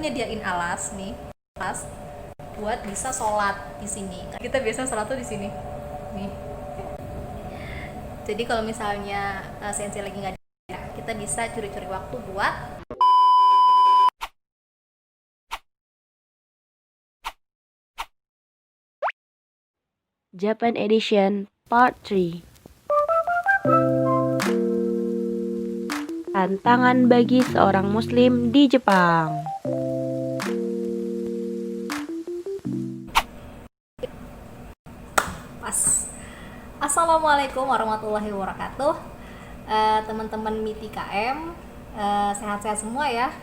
nyediain alas nih, alas buat bisa sholat di sini. Kita biasa sholat tuh di sini nih. Jadi kalau misalnya sensi lagi nggak ada, kita bisa curi-curi waktu buat Japan Edition Part 3. Tantangan bagi seorang muslim di Jepang. pas. Assalamualaikum warahmatullahi wabarakatuh. Teman-teman MITI KM, sehat-sehat semua ya.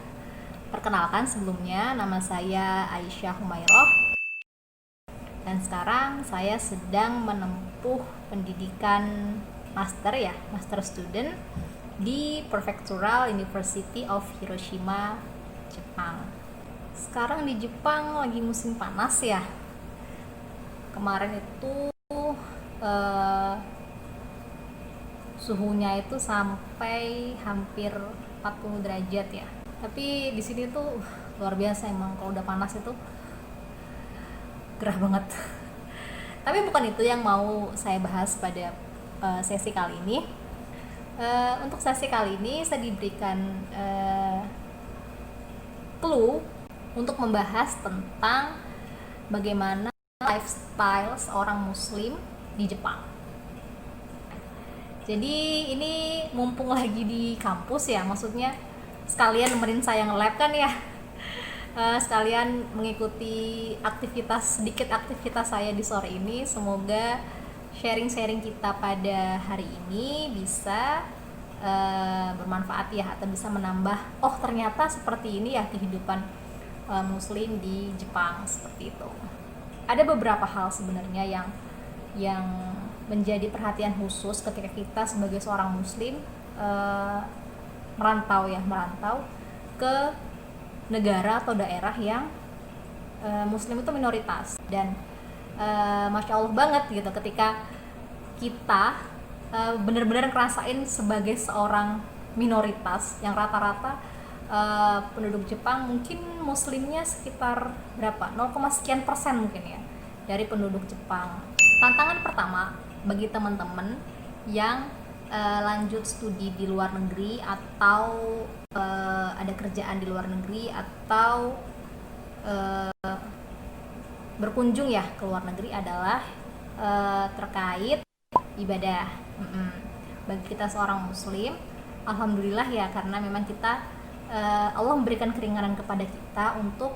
Perkenalkan sebelumnya, nama saya Aisyah Humairoh. Dan sekarang saya sedang menempuh pendidikan master student di Prefectural University of Hiroshima, Jepang. Sekarang di Jepang lagi musim panas ya. Kemarin itu suhunya itu sampai hampir 40 derajat ya. Tapi di sini tuh luar biasa emang, kalau udah panas itu gerah banget. Tapi bukan itu yang mau saya bahas pada sesi kali ini. Untuk sesi kali ini saya diberikan clue untuk membahas tentang bagaimana lifestyle seorang muslim di Jepang. Jadi ini mumpung lagi di kampus ya, maksudnya sekalian nemenin saya nge-lab kan ya. Sekalian mengikuti sedikit aktivitas saya di sore ini. Semoga sharing-sharing kita pada hari ini bisa bermanfaat ya, atau bisa menambah, oh ternyata seperti ini ya kehidupan muslim di Jepang, seperti itu. Ada beberapa hal sebenarnya yang menjadi perhatian khusus ketika kita sebagai seorang muslim merantau ke negara atau daerah yang muslim itu minoritas. Dan masya Allah banget gitu ketika kita benar-benar ngerasain sebagai seorang minoritas yang rata-rata penduduk Jepang mungkin muslimnya sekitar berapa, 0, sekian persen mungkin ya dari penduduk Jepang. Tantangan pertama bagi teman-teman yang lanjut studi di luar negeri, atau ada kerjaan di luar negeri, atau berkunjung ya ke luar negeri adalah terkait ibadah. Bagi kita seorang muslim, alhamdulillah ya, karena memang kita Allah memberikan keringanan kepada kita untuk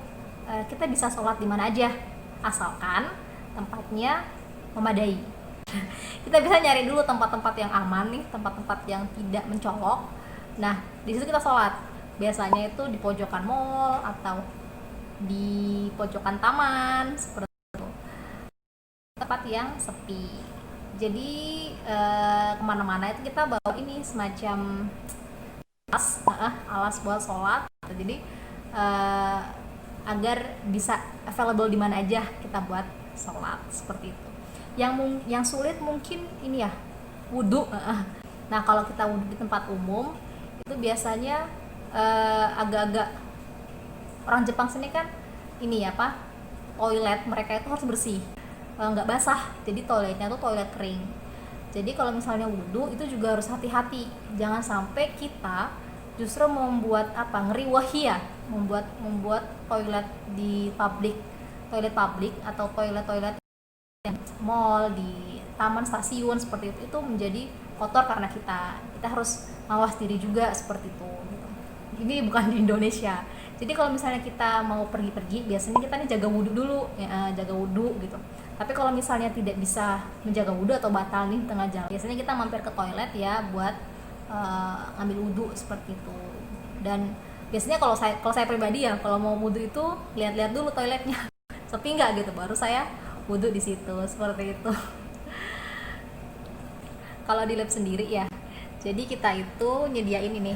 kita bisa sholat di mana aja, asalkan tempatnya memadai. Kita bisa nyari dulu tempat-tempat yang aman nih, tempat-tempat yang tidak mencolok. Nah, di situ kita sholat. Biasanya itu di pojokan mall atau di pojokan taman, seperti itu. Tempat yang sepi. Jadi kemana-mana itu kita bawa ini semacam alas buat sholat. Jadi agar bisa available di mana aja kita buat sholat, seperti itu. Yang sulit mungkin ini ya, wudhu. Nah, kalau kita wudhu di tempat umum itu biasanya agak-agak, orang Jepang sini kan ini ya toilet mereka itu harus bersih, nggak basah. Jadi toiletnya tuh toilet kering. Jadi kalau misalnya wudhu itu juga harus hati-hati, jangan sampai kita justru membuat ngeriwahi ya, membuat toilet di toilet publik atau toilet mall, di taman, stasiun, seperti itu menjadi kotor karena kita harus mawas diri juga, seperti itu gitu. Ini bukan di Indonesia. Jadi kalau misalnya kita mau pergi-pergi, biasanya kita nih jaga wudhu dulu ya, jaga wudhu gitu. Tapi kalau misalnya tidak bisa menjaga wudhu atau batal nih tengah jalan, biasanya kita mampir ke toilet ya buat ngambil wudhu, seperti itu. Dan biasanya kalau saya pribadi ya, kalau mau wudhu itu lihat-lihat dulu toiletnya sepi nggak gitu, baru saya wudhu di situ, seperti itu. Kalau di lab sendiri ya, jadi kita itu nyediain ini,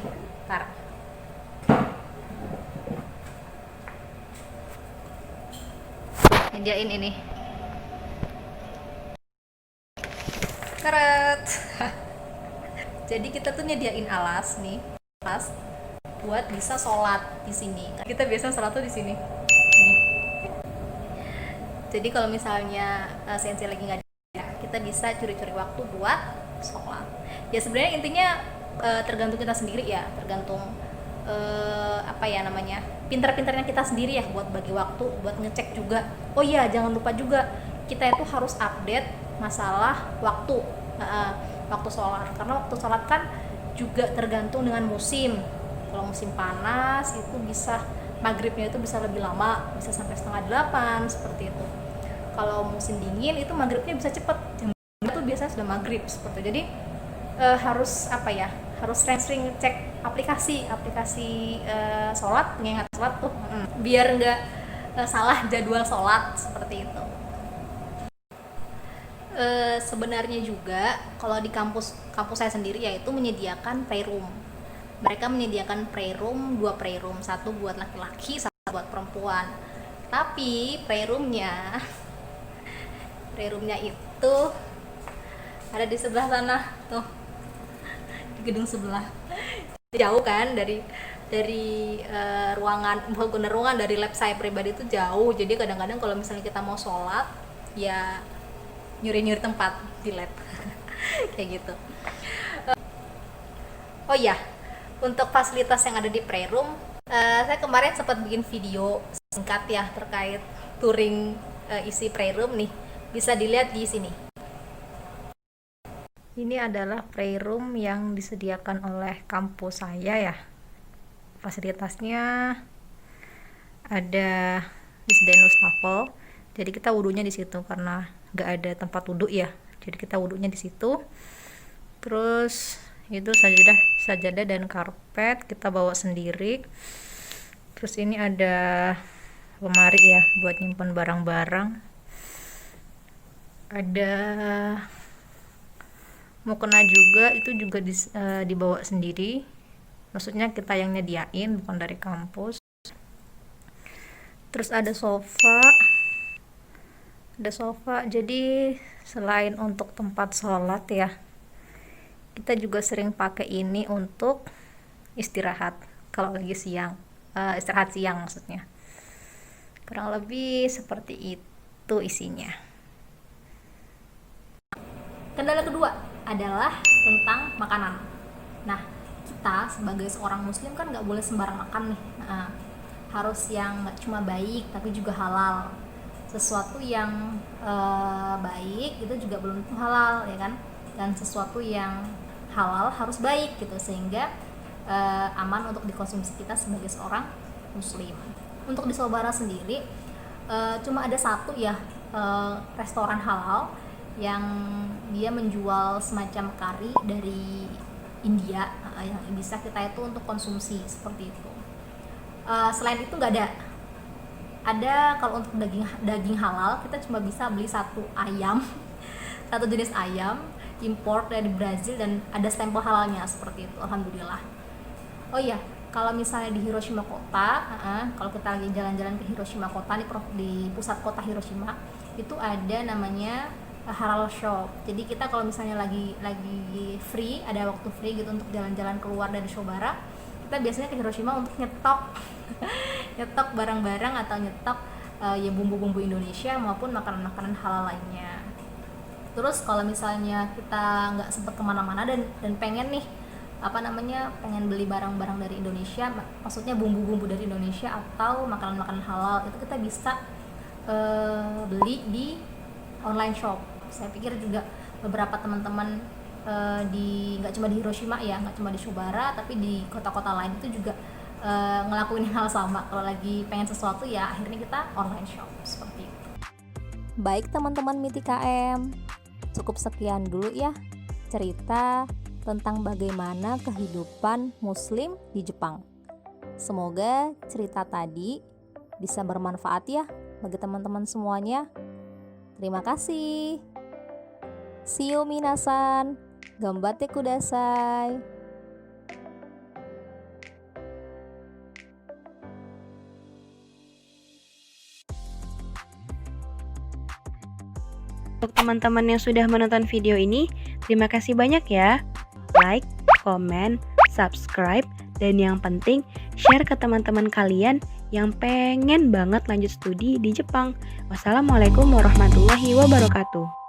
nyediain ini karet. Jadi kita tuh nyediain alas nih, buat bisa sholat di sini. Kita biasa sholat tuh di sini. Nih. Jadi kalau misalnya sensi lagi nggak ada, kita bisa curi-curi waktu buat sholat. Ya sebenarnya intinya tergantung kita sendiri ya, tergantung apa ya namanya, pintar-pintarnya kita sendiri ya buat bagi waktu, buat ngecek juga. Oh iya, jangan lupa juga kita itu harus update masalah waktu waktu sholat, karena waktu sholat kan juga tergantung dengan musim. Kalau musim panas itu bisa maghribnya itu bisa lebih lama, bisa sampai 7:30 seperti itu. Kalau musim dingin itu maghribnya bisa cepet, jam itu biasanya sudah maghrib seperti itu. Jadi harus apa ya, harus sering-sering cek aplikasi sholat, pengingat sholat tuh, biar nggak salah jadwal sholat seperti itu. Sebenarnya juga kalau di kampus saya sendiri yaitu menyediakan playroom. Mereka menyediakan playroom, 2 playroom, 1 buat laki-laki, 1 buat perempuan. Tapi playroomnya itu ada di sebelah sana tuh, di gedung sebelah. Jauh kan dari ruangan, bukan ruangan, dari lab saya pribadi itu jauh. Jadi kadang-kadang kalau misalnya kita mau sholat ya nyuri-nyuri tempat di lab kayak gitu. Oh iya, untuk fasilitas yang ada di playroom, saya kemarin sempat bikin video singkat ya terkait touring isi playroom nih, bisa dilihat di sini. Ini adalah playroom yang disediakan oleh kampus saya ya. Fasilitasnya ada disediain wastafel, jadi kita wudhunya di situ karena nggak ada tempat wudhu ya, jadi kita wudhunya di situ. Terus itu sajadah dan karpet kita bawa sendiri. Terus ini ada lemari ya buat nyimpan barang-barang, ada mukena juga, itu juga dibawa sendiri, maksudnya kita yang nyediain, bukan dari kampus. Terus ada sofa, jadi selain untuk tempat sholat ya, kita juga sering pakai ini untuk istirahat kalau lagi siang, istirahat siang maksudnya. Kurang lebih seperti itu isinya. Kendala kedua adalah tentang makanan. Nah, kita sebagai seorang muslim kan nggak boleh sembarang makan nih. Harus yang nggak cuma baik tapi juga halal. Sesuatu yang baik itu juga belum tentu halal ya kan, dan sesuatu yang halal harus baik gitu, sehingga aman untuk dikonsumsi kita sebagai seorang muslim. Untuk di Sobara sendiri cuma ada 1 ya restoran halal yang dia menjual semacam kari dari India yang bisa kita itu untuk konsumsi seperti itu. Selain itu nggak ada kalau untuk daging halal kita cuma bisa beli 1 ayam satu jenis ayam import dari Brazil dan ada stempel halalnya seperti itu, alhamdulillah. Oh iya, kalau misalnya di Hiroshima kota, kalau kita lagi jalan-jalan ke Hiroshima kota, di pusat kota Hiroshima itu ada namanya halal shop. Jadi kita kalau misalnya lagi free, ada waktu free gitu untuk jalan-jalan keluar dari Sobara, kita biasanya ke Hiroshima untuk nyetok nyetok barang-barang atau nyetok ya bumbu-bumbu Indonesia maupun makanan-makanan halal lainnya. Terus kalau misalnya kita nggak sempat kemana-mana dan pengen nih pengen beli barang-barang dari Indonesia, maksudnya bumbu-bumbu dari Indonesia atau makanan-makanan halal, itu kita bisa beli di online shop. Saya pikir juga beberapa teman-teman nggak cuma di Hiroshima ya, nggak cuma di Sobara, tapi di kota-kota lain itu juga ngelakuin hal sama. Kalau lagi pengen sesuatu ya akhirnya kita online shop seperti itu. Baik teman-teman MITI KM, cukup sekian dulu ya cerita tentang bagaimana kehidupan muslim di Jepang. Semoga cerita tadi bisa bermanfaat ya bagi teman-teman semuanya. Terima kasih. See you minasan. Gambatte kudasai. Untuk teman-teman yang sudah menonton video ini, terima kasih banyak ya. Like, comment, subscribe, Dan yang penting, share ke teman-teman kalian yang pengen banget lanjut studi di Jepang. Wassalamualaikum warahmatullahi wabarakatuh.